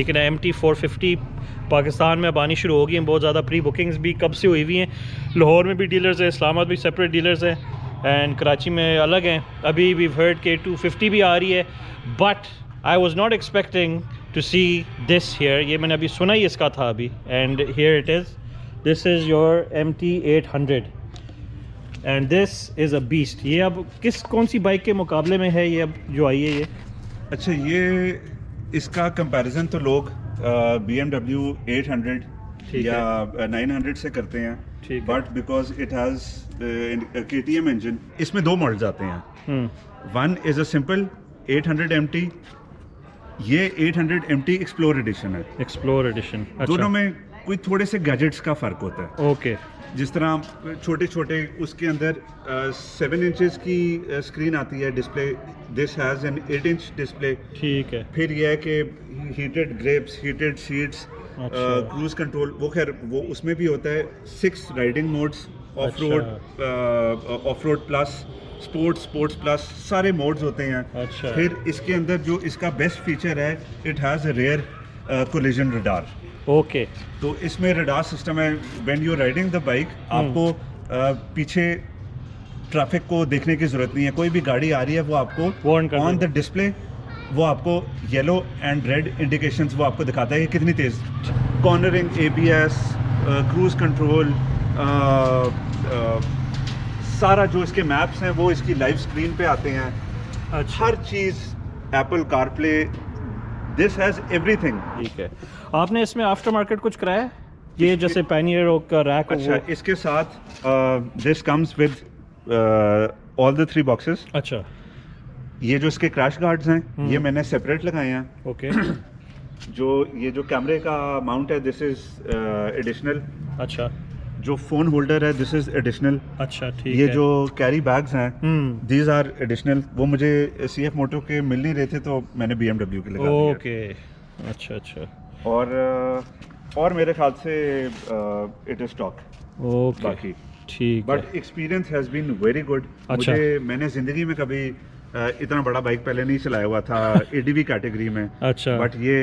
ठीक है ना। MT450 पाकिस्तान में अब आनी शुरू हो गई हैं, बहुत ज़्यादा प्री बुकिंग्स भी कब से हुई हुई हैं। लाहौर में भी डीलर्स हैं, इस्लामाबाद में सेपरेट डीलर्स हैं एंड कराची में अलग हैं। अभी वी हर्ड के 250 भी आ रही है, but I was not expecting to see this here. ये मैंने अभी सुना ही इसका था अभी, and here it is, this is your MT800 and this is a beast. ये अब कौन सी बाइक के मुकाबले में है ये अब जो आई है ये? अच्छा, ये इसका कंपैरिजन तो लोग BMW 800 या 900 से करते हैं, but because it has KTM engine. इसमें दो मॉडल्स आते हैं। One is a simple 800 MT, ये 800 MT एक्सप्लोर एडिशन है। एक्सप्लोर एडिशन, अच्छा। दोनों में कोई थोड़े से गैजेट्स का फ़र्क होता है। ओके। जिस तरह छोटे छोटे उसके अंदर 7 इंचेस की स्क्रीन आती है display, this has an 8 inch display. ठीक है। फिर यह है कि heated grips, heated seats, cruise control, वो खैर वो उसमें भी होता है। 6 riding modes, off road plus, sports plus, सारे मोड्स होते हैं। अच्छा। फिर इसके अंदर जो इसका बेस्ट फीचर है, it has a rear collision radar. Okay. तो इसमें रडार सिस्टम है। When you riding the bike, आपको पीछे ट्रैफिक को देखने की ज़रूरत नहीं है। कोई भी गाड़ी आ रही है वो आपको ऑन द डिस्प्ले वो आपको येलो एंड रेड इंडिकेशंस वो आपको दिखाता है कि कितनी तेज़ कॉर्नरिंग, ABS, क्रूज कंट्रोल, सारा जो इसके मैप्स हैं वो इसकी लाइव स्क्रीन पे आते हैं। अच्छा। हर चीज़, Apple CarPlay, this has everything. ठीक है। आपने इसमें आफ्टर मार्केट कुछ कराया है? ये जैसे पैनियर का रैक? अच्छा, इसके साथ this comes with all the 3 boxes. अच्छा। ये जो इसके क्रैश गार्ड्स हैं ये मैंने सेपरेट लगाए हैं। ओके। ये जो कैमरे का माउंट है, दिस इज एडिशनल। अच्छा। जो फोन होल्डर है, दिस इज एडिशनल। अच्छा, ठीक ये है। जो कैरी बैग्स हैं, दीज आर एडिशनल। वो मुझे CF मोटो के मिल नहीं रहे थे तो मैंने BMW के लगा दिए। ओके। अच्छा अच्छा। और मेरे ख्याल से इट इज स्टॉक। ओके, बाकी ठीक है। But experience has been very good. अच्छा। मैंने ज़िंदगी में कभी इतना बड़ा बाइक पहले नहीं चलाया हुआ था ADV कैटेगरी में। अच्छा। बट ये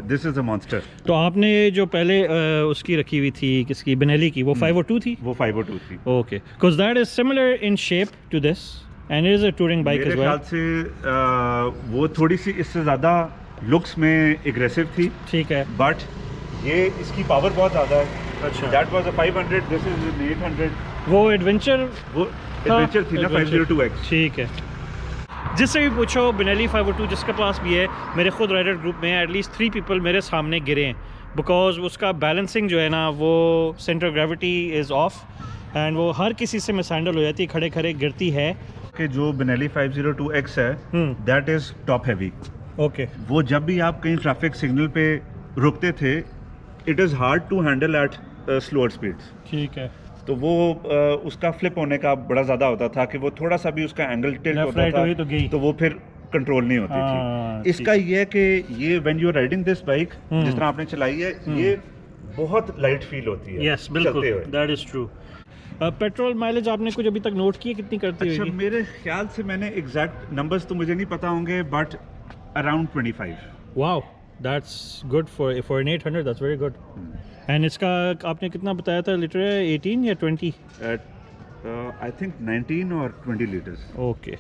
दिस इज अ मॉन्स्टर। तो आपने जो पहले उसकी रखी हुई थी, किसकी, बेनेली की, वो 502 थी? वो 502 थी। Okay, because that is similar in shape to this and is a touring bike as मेरे वेल। ख्याल से वो थोड़ी सी इससे ज़्यादा लुक्स में एग्रेसिव थी। ठीक है। बट ये इसकी पावर बहुत ज़्यादा है। अच्छा। That was a 500, this is 800। वो एडवेंचर थी ना 502X। ठीक है। जिससे भी पूछो, बेनेली 502 जिसके पास भी है, मेरे खुद राइडर ग्रुप में एटलीस्ट 3 पीपल मेरे सामने गिरे हैं, बिकॉज उसका बैलेंसिंग जो है ना, वो centre gravity is of and वो हर किसी से मिसहैंडल हो जाती है, खड़े खड़े गिरती है। कि जो बेनेली 502X है, that is top heavy. Okay. वो जब भी आप कहीं ट्रैफिक सिग्नल पे रुकते थे, it is hard to handle at slower speeds. ठीक है। तो वो उसका फ्लिप होने का बड़ा ज़्यादा होता था कि वो थोड़ा सा भी उसका एंगल टिल्ट होता था तो वो फिर कंट्रोल नहीं होती थी। इसका ये है कि ये when you are riding this bike, जिस तरह आपने चलाई है, ये बहुत लाइट फील होती है। यस, बिल्कुल, that is true. Petrol mileage आपने कुछ अभी तक नोट किया, कितनी करती है? अच्छा, मेरे ख्याल से मैंने एग्जैक्ट नंबर्स तो मुझे नहीं पता होंगे, but around 25। Wow, that's good for an 800, that's very good. And इसका आपने कितना बताया था लीटर है, 18 या 20? आई थिंक 19 और 20 लीटर्स। ओके।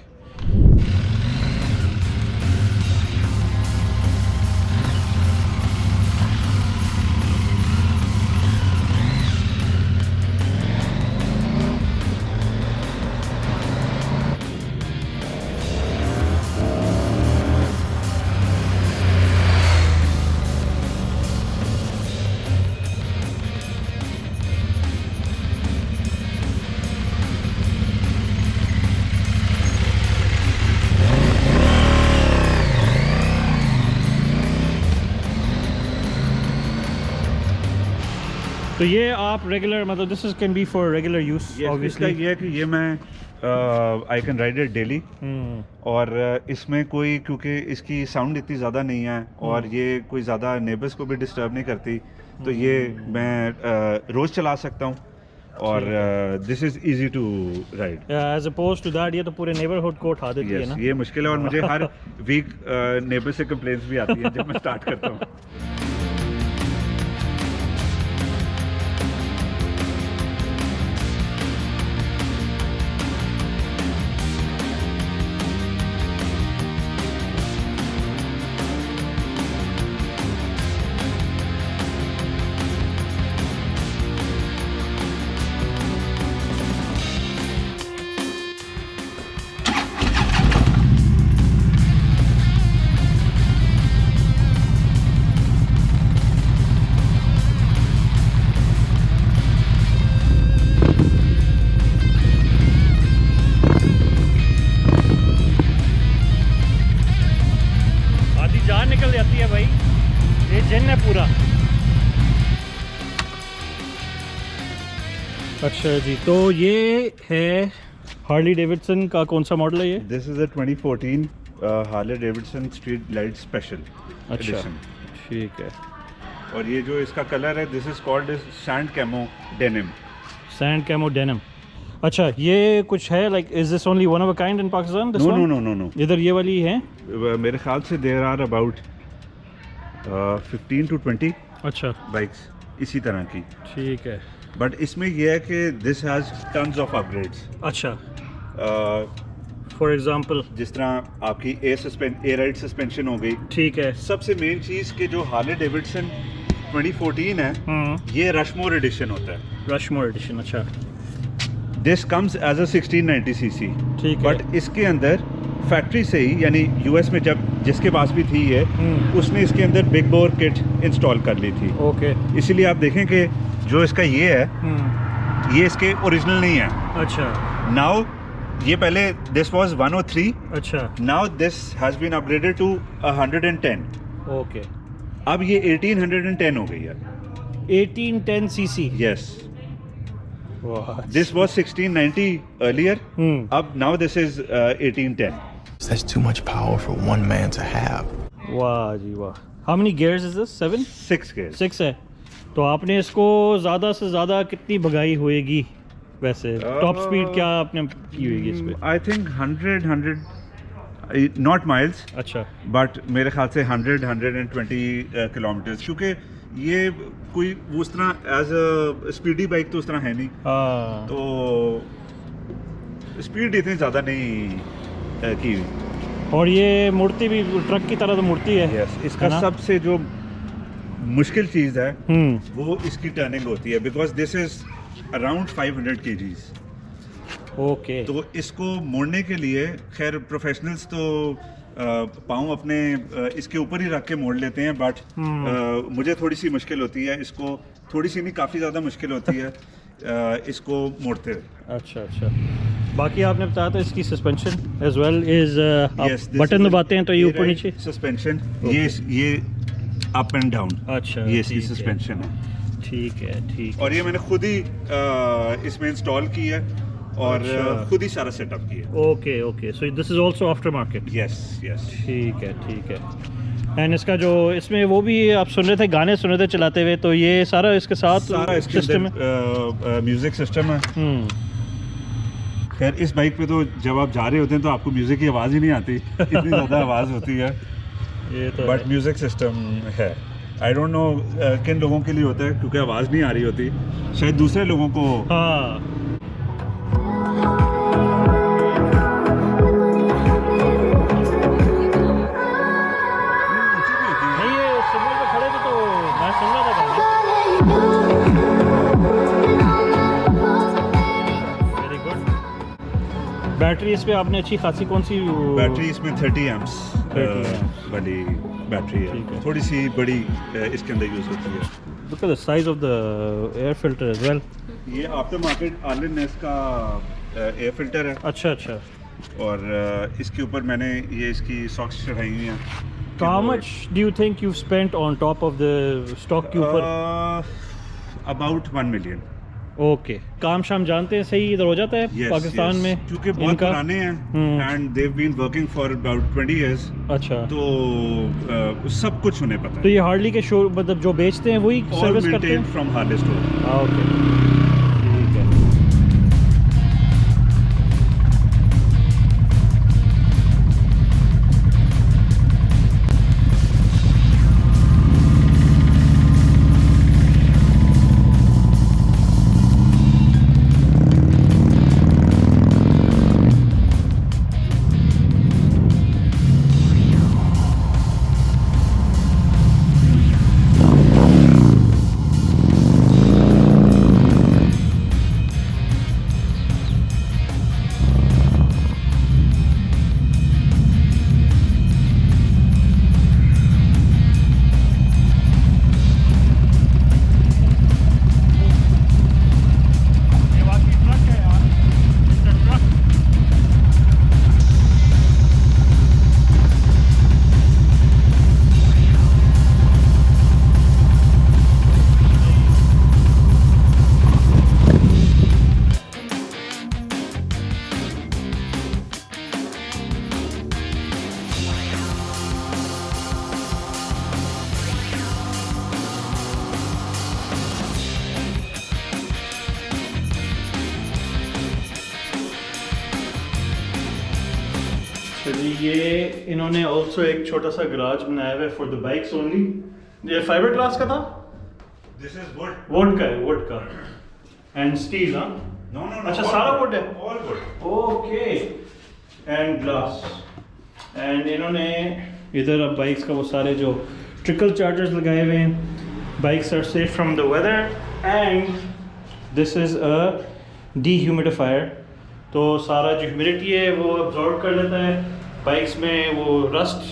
तो ये आप रेगुलर, मतलब this is can be for regular use obviously. ये है कि ये मैं I can ride it daily. और इसमें कोई, क्योंकि इसकी साउंड इतनी ज़्यादा नहीं है और ये कोई ज़्यादा नेबर्स को भी डिस्टर्ब नहीं करती, तो ये मैं रोज़ चला सकता हूँ। और this is easy to ride. As oppose to that ये तो पूरे नेबरहुड को उठा देती है ना। ये मुश्किल है और मुझे हर वीक नेबर से कंप्लेंट्स भी आती हैं जब मैं स्टार्ट करता हूँ। जान निकल जाती है भाई, ये जिन है पूरा। अच्छा जी, तो ये है हार्ली डेविडसन का कौन सा मॉडल है ये? This is a 2014 Harley Davidson street light special. अच्छा, ठीक है। और ये जो इसका कलर है, this is called sand camo denim. Sand camo denim. अच्छा, ये कुछ है like, is this only one of a kind in Pakistan? No. इधर ये वाली है मेरे ख्याल से देयर आर अबाउट 15 to 20 अच्छा बाइक्स इसी तरह की। ठीक है। बट इसमें यह है कि this has tons of upgrades. अच्छा, फॉर एग्जांपल जिस तरह आपकी ए राइड सस्पेंशन हो गई। ठीक है। सबसे मेन चीज़ कि जो हार्ले डेविडसन 2014 है, ये रशमोर एडिशन होता है। रशमोर एडिशन, अच्छा। This comes as a 1690 CC. ठीक है। बट इसके अंदर फैक्ट्री से ही, यानी यूएस में जब जिसके पास भी थी ये, उसने इसके अंदर बिग बोर किट इंस्टॉल कर ली थी। ओके। इसीलिए आप देखें कि जो इसका ये है, ये इसके ओरिजिनल नहीं है। अच्छा। नाउ ये पहले दिस वाज 103। अच्छा। Now this has been upgraded to 110। ओके। अब ये 1810 हो गई है। 1810 CC. Yes. This was 1690 earlier. Ab now this is 1810. That's too much power for one man to have. वाह जी वाह। How many gears is this? 7? 6 gears. 6 है। तो आपने इसको ज़्यादा से ज़्यादा कितनी भगाई होएगी वैसे? टॉप स्पीड क्या आपने की होएगी इस पे? I think 100 not miles. अच्छा। But मेरे ख्याल से 120 किलोमीटर, क्योंकि ये कोई उस तरह एज अ स्पीडी बाइक तो उस तरह है नहीं। तो स्पीड इतनी ज़्यादा नहीं की हुई। और ये मुड़ती भी ट्रक की तरह तो मुड़ती है। यस। इसका सबसे जो मुश्किल चीज़ है वो इसकी टर्निंग होती है, because this is around 500 kgs। Okay. तो इसको मोड़ने के लिए खैर प्रोफेशनल्स तो पाँव अपने इसके ऊपर ही रख के मोड़ लेते हैं, बट मुझे थोड़ी सी मुश्किल होती है इसको, थोड़ी सी नहीं काफ़ी ज़्यादा मुश्किल होती है इसको मोड़ते हुए। अच्छा अच्छा। बाकी आपने बताया था इसकी suspension as well is, button दबाते हैं तो ये ऊपर नीचे सस्पेंशन, ये अप एंड डाउन। अच्छा, ये इसकी सस्पेंशन है। ठीक है, ठीक। और ये मैंने खुद ही इसमें इंस्टॉल की है और खुद ही सारा सेटअप किया। Okay okay. So this is also after market? Yes yes. ठीक है, ठीक है। एंड इसका जो इसमें वो भी आप सुन रहे थे, गाने सुन रहे थे चलाते हुए, तो ये सारा इसके साथ सारा इसके सिस्टम है, म्यूजिक सिस्टम है। खैर इस बाइक पे तो जब आप जा रहे होते हैं तो आपको म्यूजिक की आवाज़ ही नहीं आती, इतनी ज़्यादा आवाज़ होती है। ये तो बट म्यूजिक सिस्टम है। आई डोंट नो किन लोगों के लिए होता है, क्योंकि आवाज़ नहीं आ रही होती, शायद दूसरे लोगों को। हाँ। बैटरी इस पे आपने अच्छी खासी कौन सी? बैटरी इसमें 30 एम्प्स बड़ी बैटरी है, थोड़ी सी बड़ी इसके अंदर यूज़ होती है। Look at the size of the air filter as well. ये आफ्टर मार्केट आर्लिनेस का एयर फिल्टर है। अच्छा अच्छा। और इसके ऊपर मैंने ये इसकी सॉक्स चढ़ाई हुई हैं। So how much do you think you've spent on top of the stock के ऊपर? About 1 million. ओके। काम शाम जानते हैं सही इधर हो जाता है पाकिस्तान में, क्योंकि बहुत पुराने हैं and they have been working for about 20 years। अच्छा। तो सब कुछ उन्हें पता है। तो ये हार्ली के शो मतलब जो बेचते हैं वही सर्विस करते हैं फ्रॉम हार्ले स्टोर। ओके, ठीक है। चलिए ये इन्होंने ऑल्सो एक छोटा सा गराज बनाया हुआ है फॉर द बाइक्स ओनली। ये फाइबर ग्लास का था? This is would. वुड का है, वुड का एंड स्टील। हाँ नो नो अच्छा सारा वुड है, all would. Okay and glass. And इन्होंने इधर अब बाइक्स का वो सारे जो ट्रिकल चार्जर्स लगाए हुए हैं। Bikes are safe from the weather and this is a dehumidifier, तो सारा जो ह्यूमिडिटी है वो अब्जॉर्ब कर लेता है। बाइक्स में वो रस्ट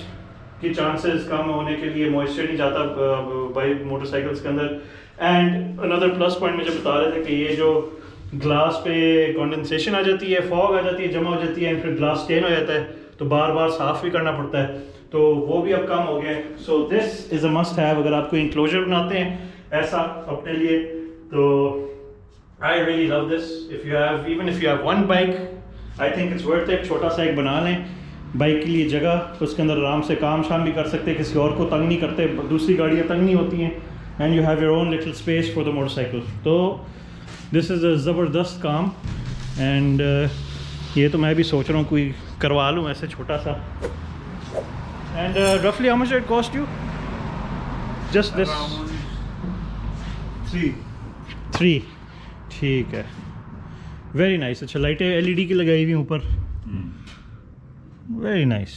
के चांसेस कम होने के लिए मॉइस्चर नहीं जाता बाइक मोटरसाइकिल्स के अंदर। एंड अनदर प्लस पॉइंट मुझे बता रहे थे कि ये जो ग्लास पे कंडेंसेशन आ जाती है, फॉग आ जाती है, जमा हो जाती है, फिर ग्लास स्टेन हो जाता है, तो बार बार साफ़ भी करना पड़ता है, तो वो भी अब कम हो गया है। So this is a must have अगर आप कोई इंक्लोजर बनाते हैं ऐसा अपने लिए, तो I really love this. If you have one bike, I think it's worth it. छोटा सा एक बना लें बाइक के लिए जगह, उसके अंदर आराम से काम शाम भी कर सकते हैं, किसी और को तंग नहीं करते, दूसरी गाड़ियाँ तंग नहीं होती हैं, and you have your own little space for the motorcycle. तो दिस इज़ अ ज़बरदस्त काम एंड ये तो मैं भी सोच रहा हूँ कोई करवा लूँ ऐसे छोटा सा। एंड रफली how much it cost you? Just this 3 ठीक है, वेरी नाइस। अच्छा लाइटें LED की लगाई हुई ऊपर, वेरी नाइस।